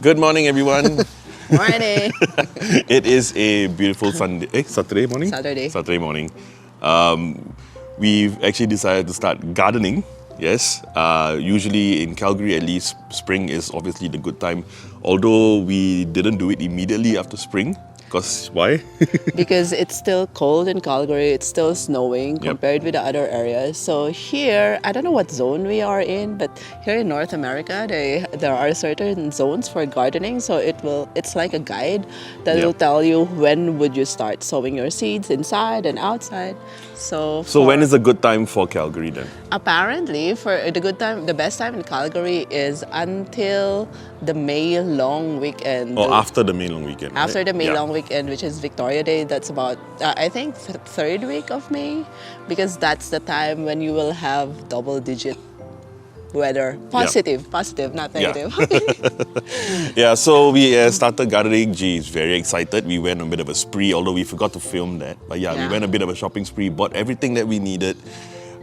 Good morning, everyone. Morning. It is a beautiful Saturday morning? Saturday. Saturday morning. We've actually decided to start gardening. Yes, usually in Calgary, at least, spring is obviously the good time. Although we didn't do it immediately after spring. Because why? Because it's still cold in Calgary, it's still snowing compared with the other areas. So here, I don't know what zone we are in, but here in North America, there are certain zones for gardening. So it's like a guide that will tell you when would you start sowing your seeds inside and outside. So when is a good time for Calgary then? Apparently, for the best time in Calgary is until the May long weekend. Or after the May long weekend. After right? the May long weekend, which is Victoria Day, that's about, I think, third week of May, because that's the time when you will have double-digit weather. Positive, not negative. Yeah, so we started gardening. G is very excited. We went on a bit of a spree, although we forgot to film that. But we went a bit of a shopping spree, bought everything that we needed.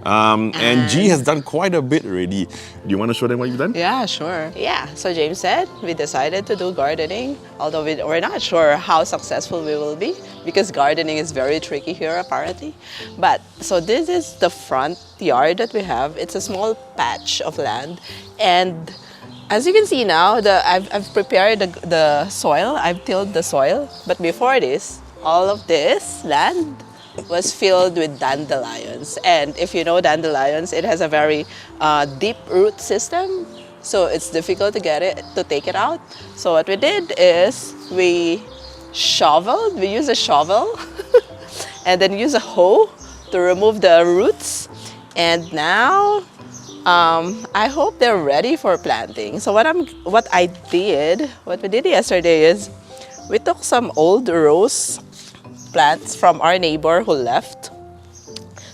And G has done quite a bit already. Do you want to show them what you've done? Yeah, sure. Yeah, so James said we decided to do gardening, although we're not sure how successful we will be because gardening is very tricky here apparently. But so this is the front yard that we have. It's a small patch of land, and as you can see now, I've prepared the soil. I've tilled the soil, but before this, all of this land was filled with dandelions. And if you know dandelions, it has a very deep root system, so it's difficult to take it out. So what we did is we use a shovel and then use a hoe to remove the roots. And now I hope they're ready for planting. So what we did yesterday is we took some old rose plants from our neighbor who left.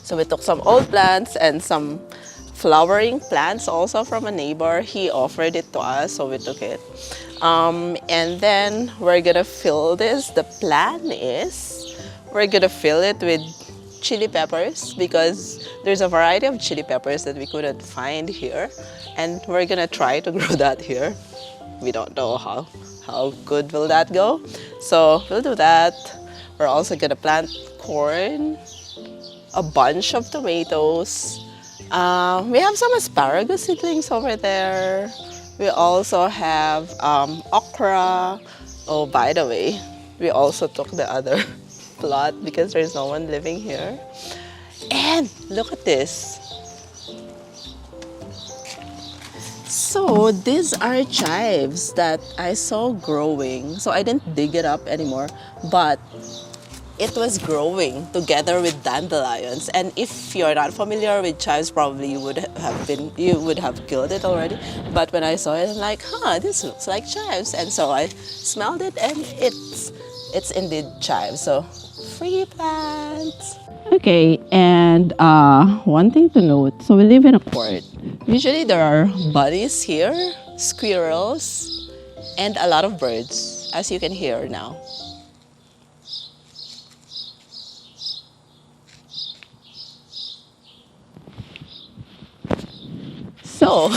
So we took some old plants and some flowering plants also from a neighbor. He offered it to us, so we took it. And then we're gonna fill this. The plan is we're gonna fill it with chili peppers because there's a variety of chili peppers that we couldn't find here. And we're gonna try to grow that here. We don't know how good will that go. So we'll do that. We're also gonna plant corn, a bunch of tomatoes. We have some asparagus seedlings over there. We also have okra. Oh, by the way, we also took the other plot because there's no one living here. And look at this. So these are chives that I saw growing. So I didn't dig it up anymore, but it was growing together with dandelions. And if you're not familiar with chives, probably you would have killed it already. But when I saw it, I'm like, this looks like chives. And so I smelled it, and it's indeed chives. So free plants. Okay, and one thing to note, so we live in a court. Usually there are bunnies here, squirrels, and a lot of birds, as you can hear now. So,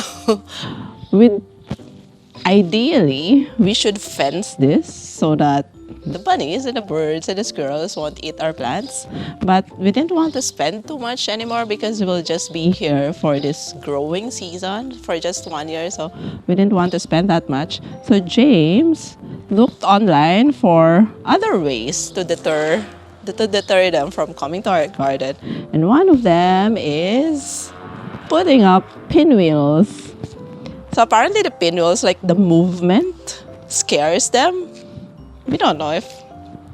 ideally, we should fence this so that the bunnies and the birds and the squirrels won't eat our plants. But we didn't want to spend too much anymore because we'll just be here for this growing season for just 1 year. So we didn't want to spend that much. So James looked online for other ways to deter them from coming to our garden. And one of them is putting up pinwheels. So apparently the pinwheels, like the movement, scares them. We don't know if,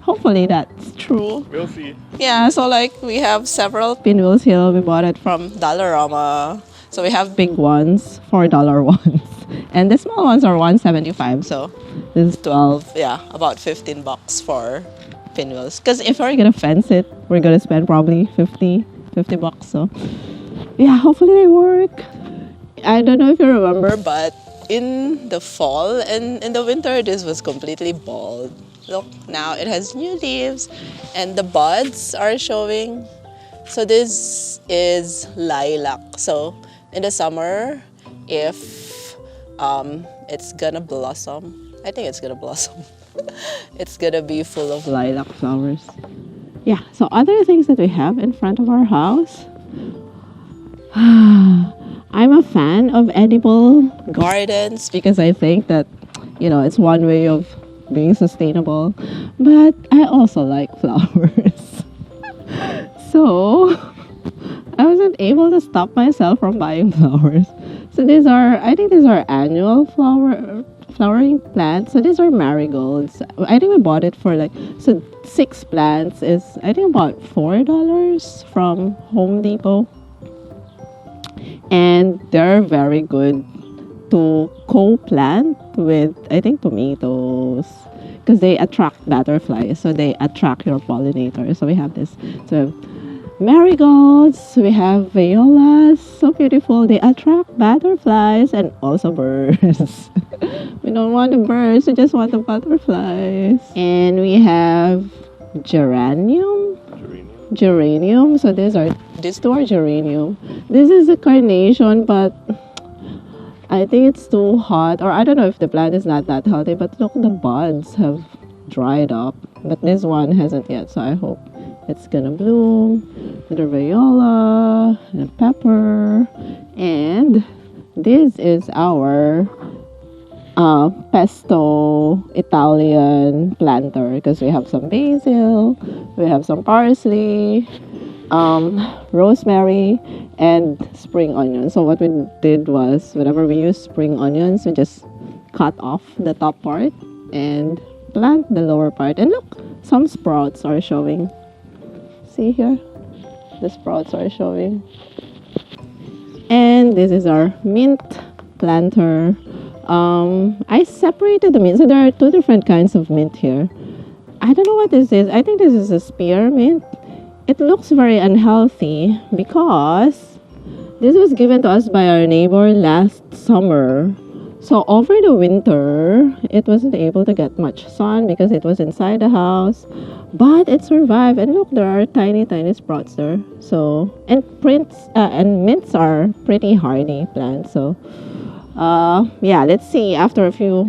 hopefully that's true. We'll see. Yeah, so like we have several pinwheels here. We bought it from Dollarama. So we have big ones, $4 ones. And the small ones are $1.75. So this is 12, about $15 for pinwheels. Because if we're gonna fence it, we're gonna spend probably $50. So yeah, hopefully they work. I don't know if you remember, but in the fall and in the winter, this was completely bald. Look, now it has new leaves and the buds are showing. So this is lilac. So in the summer, if it's gonna blossom I think it's gonna blossom. It's gonna be full of lilac flowers. Yeah, so other things that we have in front of our house. I'm a fan of edible gardens because I think that, it's one way of being sustainable. But I also like flowers. So I wasn't able to stop myself from buying flowers. So I think these are annual flowering plants. So these are marigolds. I think we bought it for 6 plants is I think about $4 from Home Depot. And they're very good to co-plant with, I think, tomatoes because they attract butterflies. So they attract your pollinators. So we have this. So marigolds, we have violas, so beautiful. They attract butterflies and also birds. We don't want the birds, we just want the butterflies. And we have geranium. So these two are geranium. This is a carnation, but I think it's too hot, or I don't know if the plant is not that healthy, but look, the buds have dried up. But this one hasn't yet, so I hope it's gonna bloom. Little viola, and a pepper, and this is our pesto Italian planter because we have some basil, we have some parsley, rosemary, and spring onions. So what we did was, whenever we use spring onions, we just cut off the top part and plant the lower part. And look, some sprouts are showing. See here? The sprouts are showing. And this is our mint planter. I separated the mint. So there are 2 different kinds of mint here. I don't know what this is. I think this is a spearmint. It looks very unhealthy because this was given to us by our neighbor last summer. So over the winter, it wasn't able to get much sun because it was inside the house. But it survived, and look, there are tiny, tiny sprouts there. So, and mints are pretty hardy plants. So, let's see after a few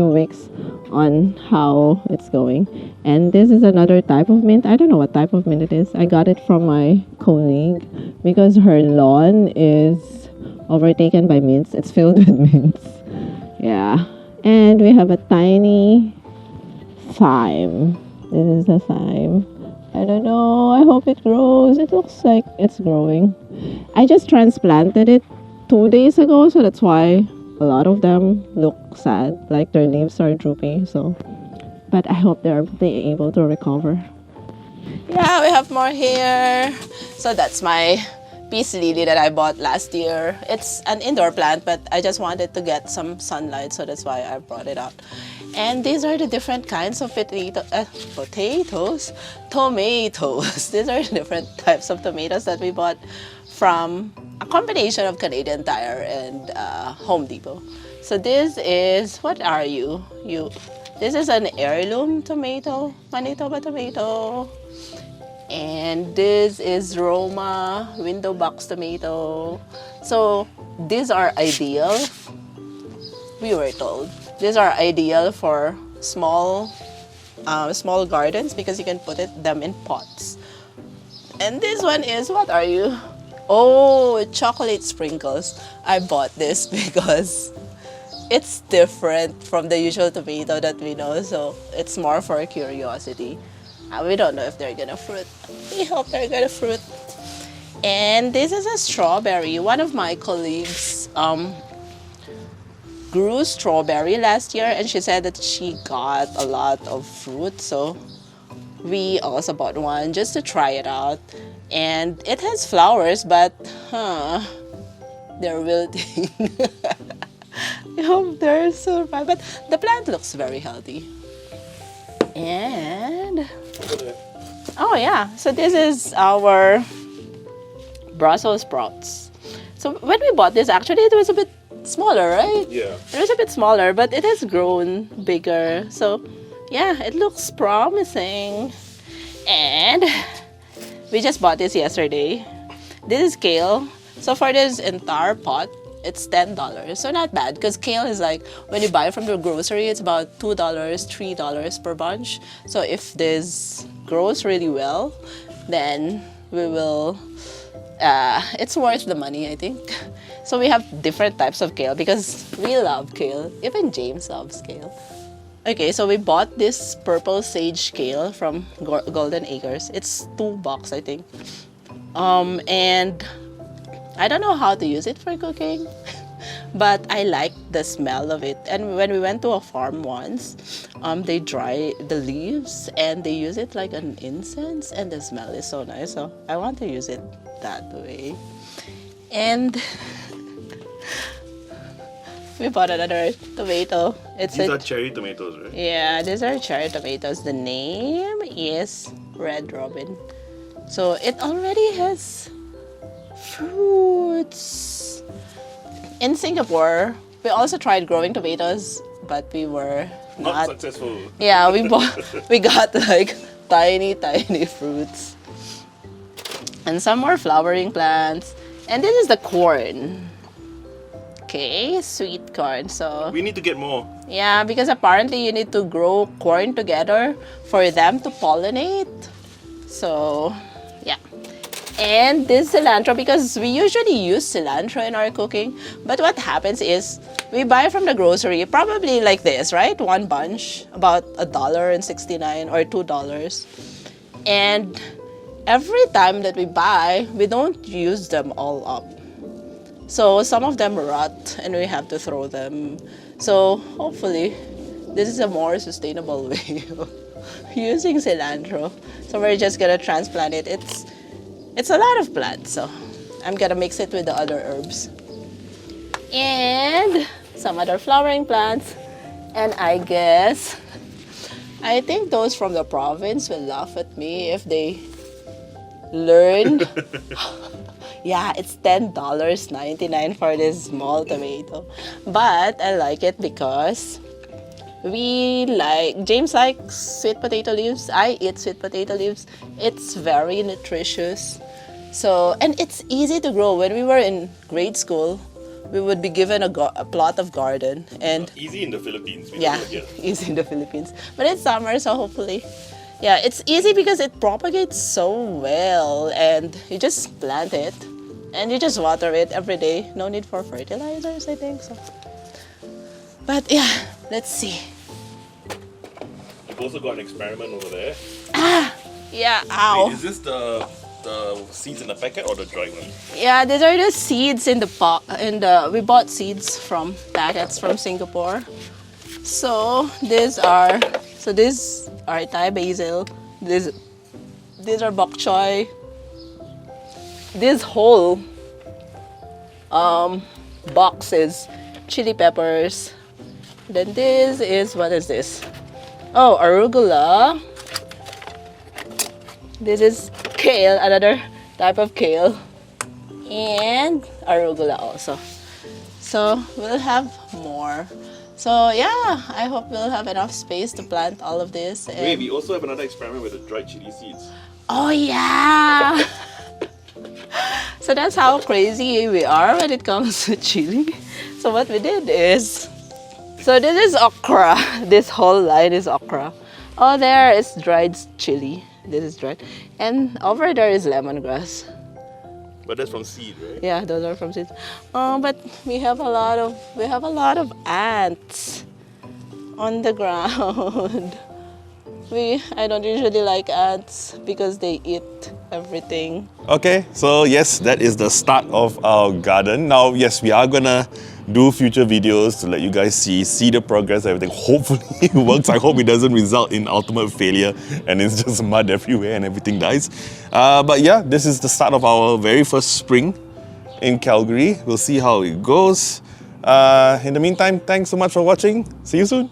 weeks on how it's going. And this is another type of mint. I don't know what type of mint it is. I got it from my colleague because her lawn is overtaken by mints. It's filled with mints. Yeah. And we have a tiny thyme. This is the thyme. I don't know. I hope it grows. It looks like it's growing. I just transplanted it 2 days ago, so that's why a lot of them look sad, like their leaves are droopy. So, but I hope they're able to recover. Yeah, we have more here. So that's my peace lily that I bought last year. It's an indoor plant, but I just wanted to get some sunlight, so that's why I brought it out. And these are the different kinds of tomatoes. These are the different types of tomatoes that we bought from a combination of Canadian Tire and Home Depot. So this is, what are you? This is an heirloom tomato, Manitoba tomato. And this is Roma window box tomato. So these are ideal, we were told. These are ideal for small gardens because you can put them in pots. And this one is, what are you? Oh, chocolate sprinkles. I bought this because it's different from the usual tomato that we know, so it's more for curiosity. We don't know if they're gonna fruit. We hope they're gonna fruit. And this is a strawberry. One of my colleagues grew strawberry last year, and she said that she got a lot of fruit, so we also bought one just to try it out. And it has flowers, but they're wilting. I hope they're survive. But the plant looks very healthy. And oh yeah, so this is our Brussels sprouts. So when we bought this, actually it was a bit smaller, right? Yeah. It was a bit smaller, but it has grown bigger. So yeah, it looks promising. And we just bought this yesterday. This is kale. So for this entire pot, it's $10. So not bad, because kale is like, when you buy from the grocery, it's about $2, $3 per bunch. So if this grows really well, then we will, it's worth the money, I think. So we have different types of kale because we love kale. Even James loves kale. Okay, so we bought this purple sage kale from Golden Acres. It's $2, I think. And I don't know how to use it for cooking, but I like the smell of it. And when we went to a farm once, they dry the leaves and they use it like an incense, and the smell is so nice. So I want to use it that way. And we bought another tomato. These are cherry tomatoes, right? Yeah, these are cherry tomatoes. The name is Red Robin. So it already has fruits. In Singapore, we also tried growing tomatoes, but we were Not successful. Yeah, we got like tiny fruits. And some more flowering plants. And this is the corn. Okay, sweet corn. So We need to get more. yeah, because apparently you need to grow corn together for them to pollinate. So yeah. And this cilantro, because we usually use cilantro in our cooking, but what happens is we buy from the grocery, probably like this, right? One bunch, about $1.69 or $2. And every time that we buy, we don't use them all up. So some of them rot and we have to throw them. So hopefully this is a more sustainable way of using cilantro. So we're just gonna transplant it. It's a lot of plants, so I'm gonna mix it with the other herbs. And some other flowering plants. And I think those from the province will laugh at me if they learn. Yeah, it's $10.99 for this small tomato. But I like it because James likes sweet potato leaves. I eat sweet potato leaves. It's very nutritious. So, and it's easy to grow. When we were in grade school, we would be given a plot of garden. And Easy in the Philippines. yeah, easy in the Philippines. But it's summer, so hopefully. Yeah, it's easy because it propagates so well, and you just plant it and you just water it every day. No need for fertilizers, I think so. But yeah, let's see. You've also got an experiment over there. Yeah, ow. Wait, is this the seeds in the packet or the dried one? Yeah, these are the seeds in the pot. We bought seeds from packets from Singapore. So these are Thai basil. These are bok choy. This whole box is chili peppers. Then this is, what is this? Oh, arugula. This is kale, another type of kale. And arugula also. So we'll have more. So yeah, I hope we'll have enough space to plant all of this. And Wait, we also have another experiment with the dried chili seeds. oh yeah! So that's how crazy we are when it comes to chili. So what we did is, so this is okra. This whole line is okra. Oh, there is dried chili. This is dried. And over there is lemongrass. But that's from seed, right? Yeah, those are from seeds. But we have a lot of ants on the ground. I don't usually like ants because they eat everything. Okay, so yes, that is the start of our garden. Now, yes, we are gonna do future videos to let you guys see the progress, everything. Hopefully it works. I hope it doesn't result in ultimate failure and it's just mud everywhere and everything dies. But yeah, this is the start of our very first spring in Calgary. We'll see how it goes. In the meantime, thanks so much for watching. See you soon.